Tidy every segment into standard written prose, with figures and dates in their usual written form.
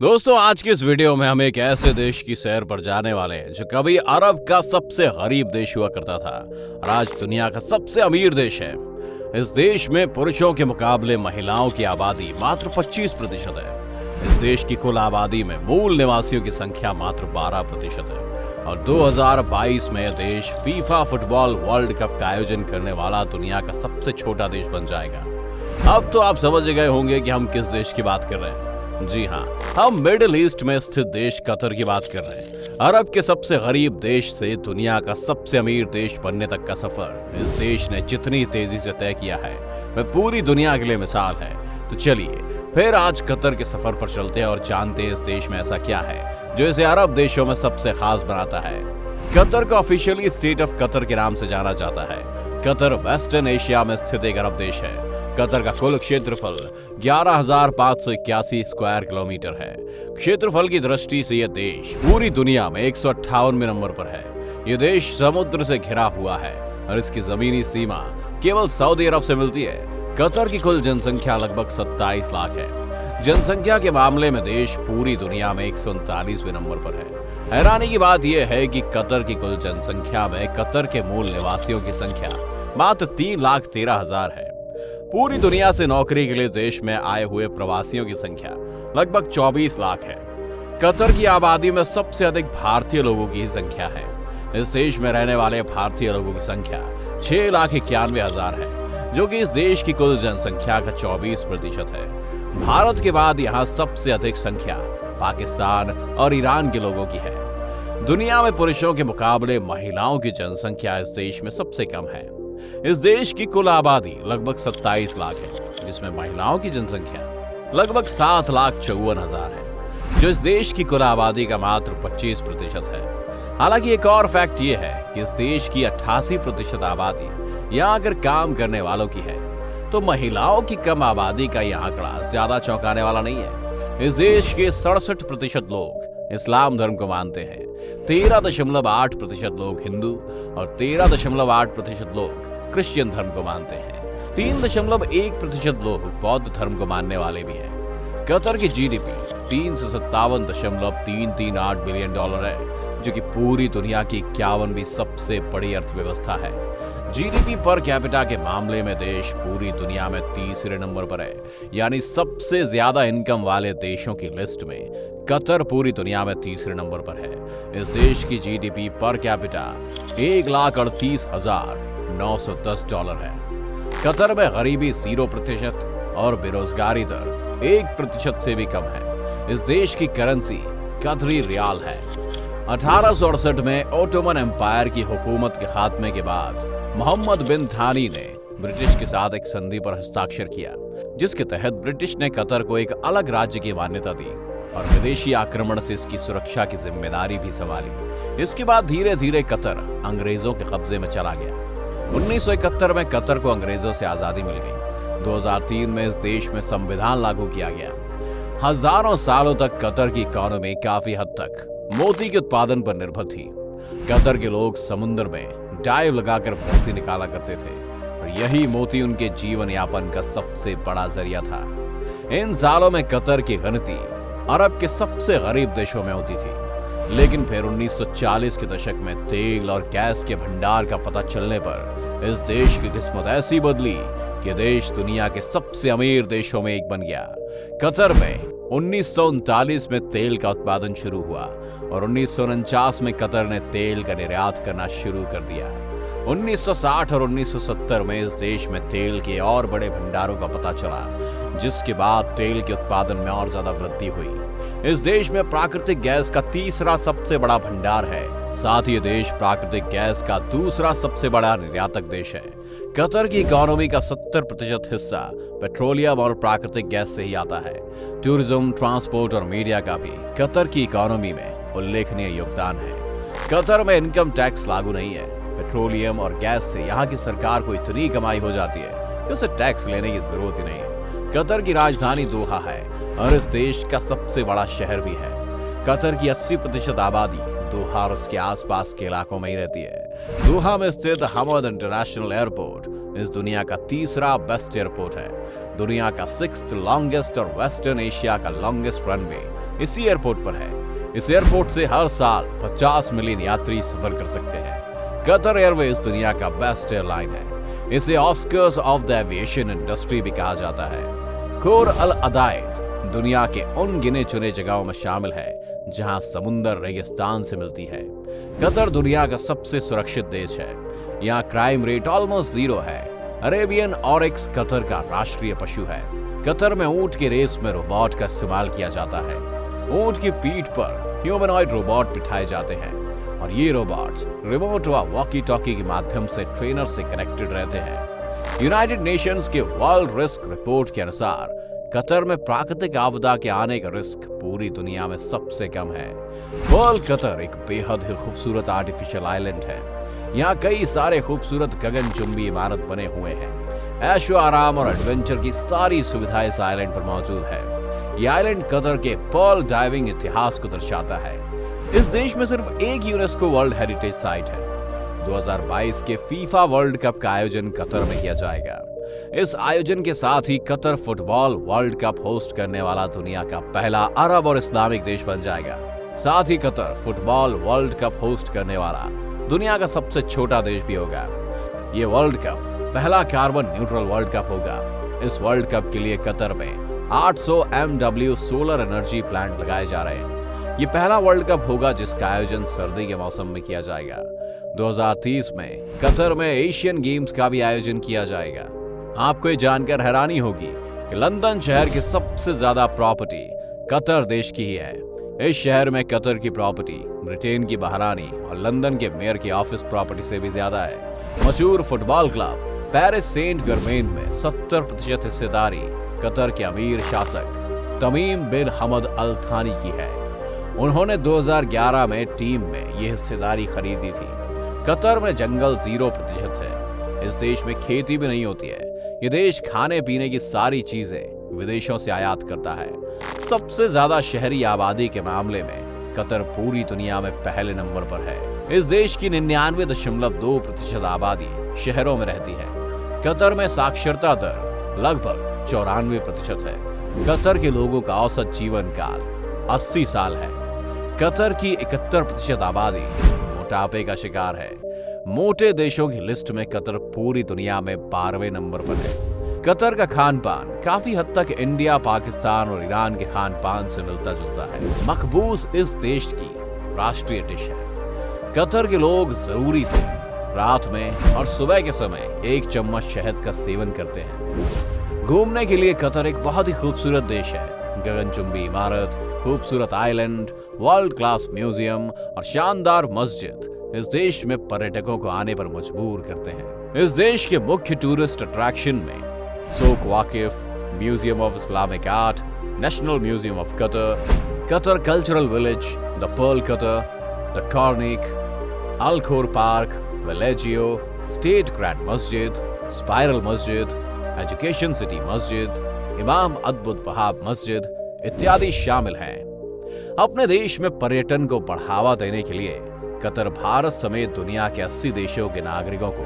दोस्तों आज की इस वीडियो में हम एक ऐसे देश की सैर पर जाने वाले हैं जो कभी अरब का सबसे गरीब देश हुआ करता था और आज दुनिया का सबसे अमीर देश है। इस देश में पुरुषों के मुकाबले महिलाओं की आबादी मात्र 25% है। इस देश की कुल आबादी में मूल निवासियों की संख्या मात्र 12% है और 2022 में यह देश फीफा फुटबॉल वर्ल्ड कप का आयोजन करने वाला दुनिया का सबसे छोटा देश बन जाएगा। अब तो आप समझ गए होंगे कि हम किस देश की बात कर रहे हैं। जी हाँ, हम मिडिल ईस्ट में स्थित देश कतर की बात कर रहे हैं। अरब के सबसे गरीब देश से दुनिया का सबसे अमीर देश बनने तक का सफर इस देश ने जितनी तेजी से तय किया है वह पूरी दुनिया के लिए मिसाल है। तो चलिए फिर आज कतर के सफर पर चलते हैं और जानते हैं इस देश में ऐसा क्या है जो इसे अरब देशों में सबसे खास बनाता है। कतर को ऑफिशियली स्टेट ऑफ कतर के नाम से जाना जाता है। कतर वेस्टर्न एशिया में स्थित एक अरब देश है। कतर का कुल क्षेत्रफल 11,581 स्क्वायर किलोमीटर है। क्षेत्रफल की दृष्टि से यह देश पूरी दुनिया में 158वें नंबर पर है। यह देश समुद्र से घिरा हुआ है और इसकी जमीनी सीमा केवल सऊदी अरब से मिलती है। कतर की कुल जनसंख्या लगभग 27 लाख है। जनसंख्या के मामले में देश पूरी दुनिया में 139वें नंबर पर है। हैरानी की बात यह है कि कतर की कुल जनसंख्या में कतर के मूल निवासियों की संख्या मात्र 3,13,000 है। पूरी दुनिया से नौकरी के लिए देश में आए हुए प्रवासियों की संख्या लगभग 24 लाख है। कतर की आबादी में सबसे अधिक भारतीय लोगों की संख्या है। इस देश में रहने वाले भारतीय लोगों की संख्या 6,91,000 है, जो कि इस देश की कुल जनसंख्या का 24% है। भारत के बाद यहाँ सबसे अधिक संख्या पाकिस्तान और ईरान के लोगों की है। दुनिया में पुरुषों के मुकाबले महिलाओं की जनसंख्या इस देश में सबसे कम है। इस देश की कुल आबादी लगभग 27 लाख है, जिसमें महिलाओं की जनसंख्या लगभग 7,54,000 है, जो इस देश की कुल आबादी का मात्र 25% है। हालांकि एक और फैक्ट ये है कि इस देश की 88% आबादी यहाँ आकर काम करने वालों की है, तो महिलाओं की कम आबादी का यह आंकड़ा ज्यादा चौंकाने वाला नहीं है। इस देश के 67% लोग इस्लाम धर्म को मानते हैं, 13.8% लोग हिंदू और 13.8% लोग क्रिश्चियन धर्म को मानते हैं। 3.1% लोग बौद्ध धर्म को मानने वाले भी हैं। कतर की जीडीपी 357.338 बिलियन डॉलर है, जो कि पूरी दुनिया की 51वीं सबसे बड़ी अर्थव्यवस्था है। जीडीपी पर कैपिटा के मामले में देश पूरी दुनिया में तीसरे नंबर पर है, यानी सबसे ज्यादा इनकम वाले देशों की लिस्ट में कतर पूरी दुनिया में तीसरे नंबर पर है। इस देश की जीडीपी पर कैपिटा 1,38,910 डॉलर है। कतर में गरीबी 0% और बेरोजगारी दर 1% से भी कम है। इस देश की करेंसी कतरी रियाल है। 1868 में ओटोमन एम्पायर की हुकूमत के खात्मे के बाद मोहम्मद बिन थानी ने ब्रिटिश के साथ एक संधि पर हस्ताक्षर किया, जिसके तहत ब्रिटिश ने कतर को एक अलग राज्य की मान्यता दी और विदेशी आक्रमण से इसकी सुरक्षा की जिम्मेदारी भी संभाली। इसके बाद धीरे धीरे कतर अंग्रेजों के कब्जे में चला गया। 1971 में कतर को अंग्रेजों से आजादी मिल गई। 2003 में इस देश में संविधान लागू किया गया। हजारों सालों तक कतर की इकोनॉमी काफी हद तक मोती के उत्पादन पर निर्भर थी। कतर के लोग समुद्र में डाइव लगाकर मोती निकाला करते थे और यही मोती उनके जीवन यापन का सबसे बड़ा जरिया था। इन सालों में कतर की गिनती अरब के सबसे गरीब देशों में होती थी, लेकिन फिर 1940 के दशक में तेल और गैस के भंडार का पता चलने पर इस देश की किस्मत ऐसी बदली कि देश दुनिया के सबसे अमीर देशों में एक बन गया। कतर में 1939 में तेल का उत्पादन शुरू हुआ और 1949 में कतर ने तेल का निर्यात करना शुरू कर दिया। 1960 और 1970 में इस देश में तेल के और बड़े भंडारों का पता चला, जिसके बाद तेल के उत्पादन में और ज्यादा वृद्धि हुई। इस देश में प्राकृतिक गैस का तीसरा सबसे बड़ा भंडार है। साथ ही देश प्राकृतिक गैस का दूसरा सबसे बड़ा निर्यातक देश है। कतर की इकोनॉमी का 70% हिस्सा पेट्रोलियम और प्राकृतिक गैस से ही आता है। टूरिज्म, ट्रांसपोर्ट और मीडिया का भी कतर की इकोनॉमी में उल्लेखनीय योगदान है। कतर में इनकम टैक्स लागू नहीं है। पेट्रोलियम और गैस से यहाँ की सरकार को इतनी कमाई हो जाती है कि उसे टैक्स लेने की जरूरत ही नहीं है। कतर की राजधानी दोहा है और इस देश का सबसे बड़ा शहर भी है। कतर की 80% आबादी दोहा और उसके आसपास के इलाकों में ही रहती है। दोहा में स्थित हमद इंटरनेशनल एयरपोर्ट इस दुनिया का तीसरा बेस्ट एयरपोर्ट है। दुनिया का 6th लॉन्गेस्ट और वेस्टर्न एशिया का लॉन्गेस्ट रनवे इसी एयरपोर्ट पर है। इस एयरपोर्ट से हर साल 50 मिलियन यात्री सफर कर सकते हैं। कतर एयरवेज दुनिया का बेस्ट एयरलाइन है। इसे Oscars of the aviation industry भी कहा जाता है। खोर अल अदायद दुनिया के उन गिने चुने जगहों में शामिल है जहां समुंदर रेगिस्तान से मिलती है। कतर दुनिया का सबसे सुरक्षित देश है। यहाँ क्राइम रेट ऑलमोस्ट 0 है। अरेबियन ऑरिक्स कतर का राष्ट्रीय पशु है। कतर में ऊंट की रेस में रोबोट का इस्तेमाल किया जाता है। ऊंट की पीठ पर ह्यूमनॉइड रोबोट बिठाए जाते हैं और ये रोबोट्स रिमोट व वॉकी टॉकी के माध्यम से ट्रेनर से कनेक्टेड रहते हैं। यूनाइटेड नेशंस के वर्ल्ड रिस्क रिपोर्ट के अनुसार कतर में प्राकृतिक आपदा के आने का रिस्क पूरी दुनिया में सबसे कम है। वर्ल्ड कतर एक बेहद ही खूबसूरत आर्टिफिशियल आइलैंड है। यहाँ कई सारे खूबसूरत गगनचुंबी इमारत बने हुए हैं। ऐशो आराम और एडवेंचर की सारी सुविधाएं इस आइलैंड पर मौजूद है। यह आइलैंड कतर के पर्ल डाइविंग इतिहास को दर्शाता है। इस देश में सिर्फ एक यूनेस्को वर्ल्ड हेरिटेज साइट है। 2022 के फीफा वर्ल्ड कप का आयोजन कतर में किया जाएगा। इस आयोजन के साथ ही Qatar football world cup host करने वाला दुनिया का पहला अरब और इस्लामिक देश बन जाएगा। साथ ही Qatar football world cup host करने वाला दुनिया का सबसे छोटा देश भी होगा। ये वर्ल्ड कप पहला कार्बन न्यूट्रल वर्ल्ड कप होगा। इस वर्ल्ड कप के लिए कतर में 800 MW सोलर एनर्जी प्लांट लगाए जा रहे हैं। ये पहला वर्ल्ड कप होगा जिसका आयोजन सर्दी के मौसम में किया जाएगा। 2030 में कतर में एशियन गेम्स का भी आयोजन किया जाएगा। आपको ये जानकर हैरानी होगी कि लंदन शहर की सबसे ज्यादा प्रॉपर्टी कतर देश की ही है। इस शहर में कतर की प्रॉपर्टी ब्रिटेन की महारानी और लंदन के मेयर की ऑफिस प्रॉपर्टी से भी ज्यादा है। मशहूर फुटबॉल क्लब पेरिस सेंट गर्मेन में 70% हिस्सेदारी कतर के अमीर शासक तमीम बिन हमद अल थानी की है। उन्होंने 2011 में टीम में ये हिस्सेदारी खरीदी थी। कतर में जंगल 0% है। इस देश में खेती भी नहीं होती है। ये देश खाने पीने की सारी चीजें विदेशों से आयात करता है। सबसे ज्यादा शहरी आबादी के मामले में कतर पूरी दुनिया में पहले नंबर पर है। इस देश की 99.2% आबादी शहरों में रहती है। कतर में साक्षरता दर लगभग 94% है। कतर के लोगों का औसत जीवन काल 80 साल है। कतर की 71% आबादी मोटापे का शिकार है। मोटे देशों की लिस्ट में कतर पूरी दुनिया में 12वें नंबर पर है। कतर का खान पान काफी हद तक इंडिया, पाकिस्तान और ईरान के खान पान से मिलता जुलता है। मकबूस इस देश की राष्ट्रीय डिश है। कतर के लोग जरूरी से रात में और सुबह के समय 1 चम्मच शहद का सेवन करते हैं। घूमने के लिए कतर एक बहुत ही खूबसूरत देश है। गगनचुंबी इमारत, खूबसूरत आइलैंड, वर्ल्ड क्लास म्यूजियम और शानदार मस्जिद इस देश में पर्यटकों को आने पर मजबूर करते हैं। इस देश के मुख्य टूरिस्ट अट्रैक्शन में Souq Waqif, museum of Islamic art, national museum of Qatar, Qatar cultural village, the pearl Qatar, the corniche, Al Khor park, Villaggio, state grand मस्जिद, स्पाइरल मस्जिद, एजुकेशन सिटी मस्जिद, इमाम अब्दुल वहाब मस्जिद इत्यादि शामिल हैं। अपने देश में पर्यटन को बढ़ावा देने के लिए कतर भारत समेत दुनिया के 80 देशों के नागरिकों को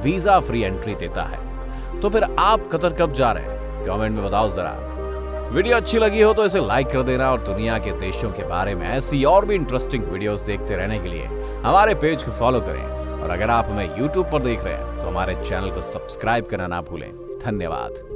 वीजा फ्री एंट्री देता है। तो फिर आप कतर कब जा रहे हैं? कमेंट में बताओ जरा। वीडियो अच्छी लगी हो तो इसे लाइक कर देना और दुनिया के देशों के बारे में ऐसी और भी इंटरेस्टिंग वीडियोस देखते रहने के लिए हमारे पेज को फॉलो करें। और अगर आप हमें YouTube पर देख रहे हैं तो हमारे चैनल को सब्सक्राइब करना ना भूलें। धन्यवाद।